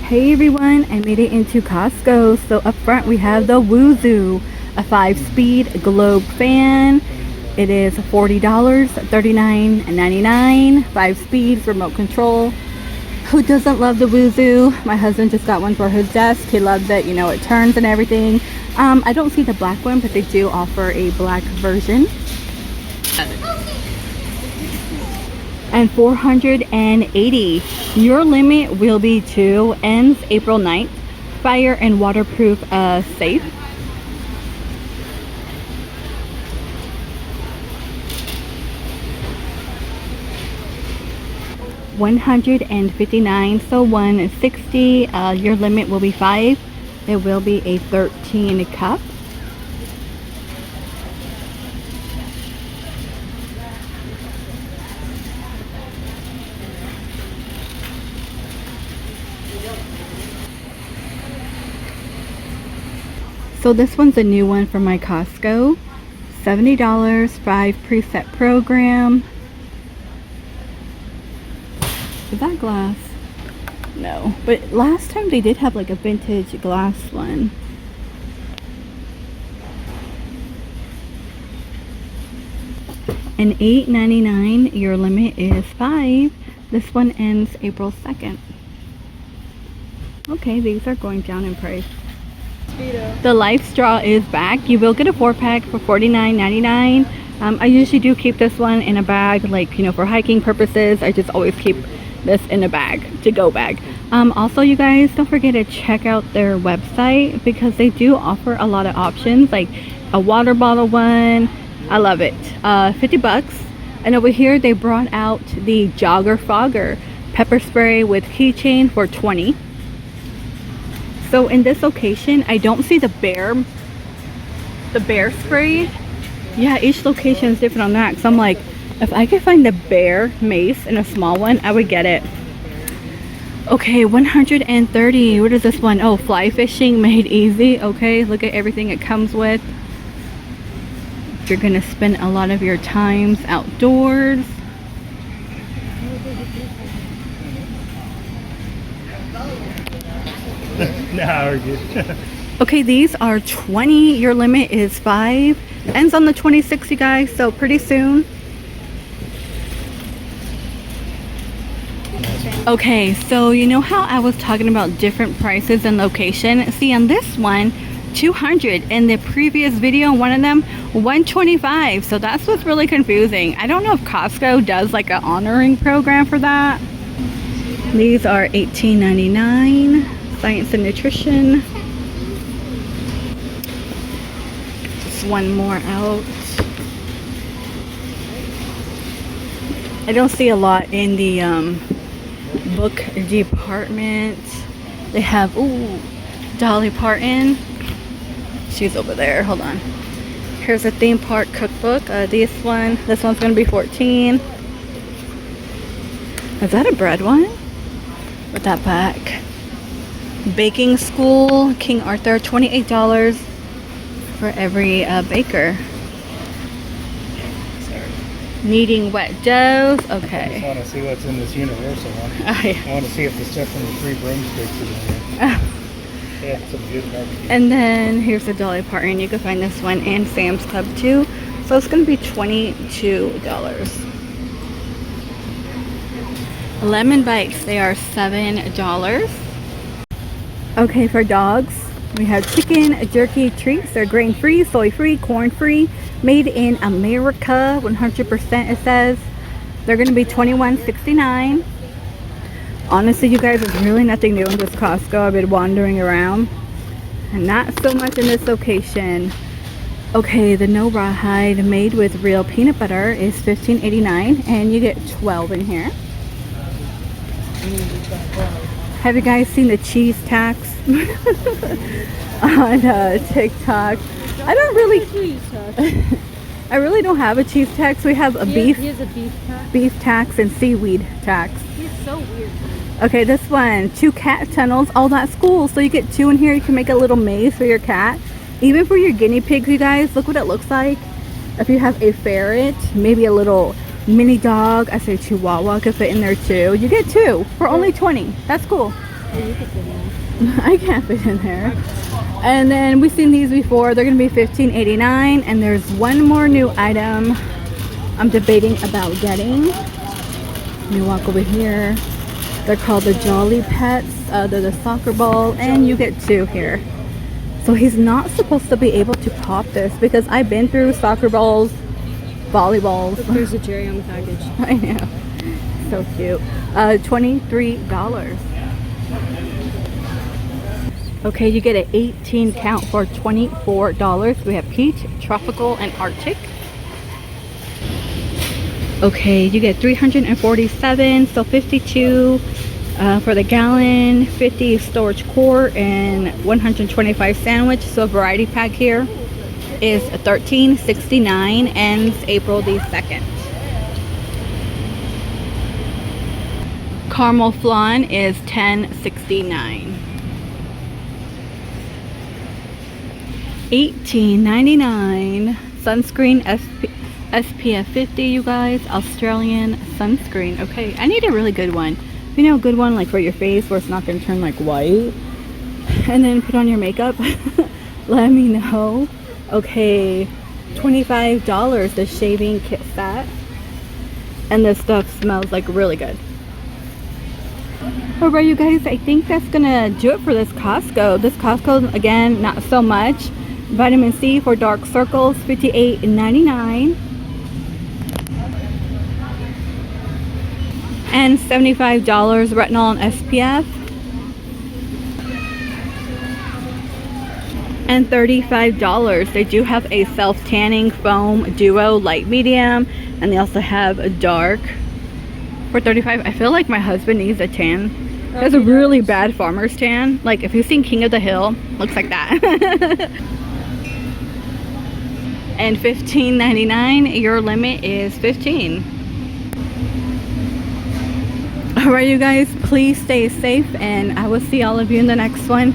Hey everyone, I made it into Costco. So up front we have the Woozoo, a 5-speed globe fan. It is $40, $39.99, 5 speeds, remote control. Who doesn't love the Woozoo? My husband just got one for his desk. He loves it, you know, it turns and everything. I don't see the black one, but they do offer a black version. And $480. Your limit will be 2, ends April 9th. Fire and waterproof safe. $159, so $160. Your limit will be 5. It will be a 13 cup. So this one's a new one from my Costco. $70, 5 preset program. Is that glass? No, but last time they did have like a vintage glass one. And $8.99. Your limit is 5. This one ends April 2nd. Okay, these are going down in price. The Life Straw is back. You will get a 4-pack for $49.99. I usually do keep this one in a bag, like, you know, for hiking purposes. I just always keep this in a bag, to-go bag. Also, you guys, don't forget to check out their website because they do offer a lot of options, like a water bottle one. I love it. 50 bucks. And over here, they brought out the Jogger Fogger pepper spray with keychain for 20. So in this location, I don't see the bear spray. Yeah, each location is different on that. So I'm like, if I could find the bear mace in a small one, I would get it. Okay, $130. What is this one? Oh, fly fishing made easy. Okay, look at everything it comes with. You're gonna spend a lot of your times outdoors. Nah, we're good. Okay, these are 20. Your limit is 5. Ends on the 26th, you guys, so pretty soon. Okay, so you know how I was talking about different prices and location? See, on this one, 200. In the previous video, one of them, 125. So that's what's really confusing. I don't know if Costco does like an honoring program for that. These are $18.99. Science and nutrition. Just one more out. I don't see a lot in the book department. They have, ooh, Dolly Parton. She's over there. Hold on. Here's a theme park cookbook. This one's gonna be 14. Is that a bread one? With that back. Baking school, King Arthur, $28 for every baker. Needing wet doughs. Okay. I just want to see what's in this universal one. Oh, yeah. I want to see if the stuff from the 3 broomsticks is in here. Yeah, some good barbecue. And then here's the Dolly Parton. You can find this one in Sam's Club too. So it's going to be $22. Lemon bites, they are $7. Okay, for dogs, we have chicken jerky treats. They're grain-free, soy-free, corn-free, made in America, 100% it says. They're going to be $21.69. Honestly, you guys, there's really nothing new in this Costco. I've been wandering around, and not so much in this location. Okay, the no rawhide made with real peanut butter is $15.89, and you get 12 in here. Have you guys seen the cheese tax on TikTok? I don't really. I really don't have a cheese tax. We have a beef tax and seaweed tax. He's so weird. Okay, this one, 2 cat tunnels. Oh, that's cool. So you get 2 in here. You can make a little maze for your cat. Even for your guinea pigs, you guys, look what it looks like. If you have a ferret, maybe a little mini dog, I say chihuahua could fit in there too. You get 2 for only 20. That's cool. I can't fit in there. And then we've seen these before. They're gonna be $15.89. And there's one more new item I'm debating about getting. Let me walk over here. They're called the Jolly Pets. They're the soccer ball, and you get 2 here. So he's not supposed to be able to pop this because I've been through soccer balls, volleyballs. Look, there's a cherry on the package. I know. So cute. $23. Okay, you get an 18 count for $24. We have peach, tropical, and arctic. Okay, you get 347, so 52 for the gallon, 50 storage quart, and 125 sandwich. So a variety pack here is $13.69, ends April the 2nd. Caramel flan is $10.69. $18.99. Sunscreen SPF 50, you guys. Australian sunscreen. Okay, I need a really good one. You know, a good one like for your face where it's not going to turn like white. And then put on your makeup. Let me know. Okay, $25. The shaving kit set. And this stuff smells like really good. Alright, you guys, I think that's gonna do it for this Costco. This Costco, again, not so much. Vitamin C for dark circles, $58.99. And $75 retinol and SPF. And $35. They do have a self-tanning foam duo light medium, and they also have a dark for $35. I feel like my husband needs a tan. He has a really bad farmer's tan. Like if you've seen King of the Hill, looks like that. And $15.99. Your limit is $15. Alright, you guys, please stay safe, and I will see all of you in the next one.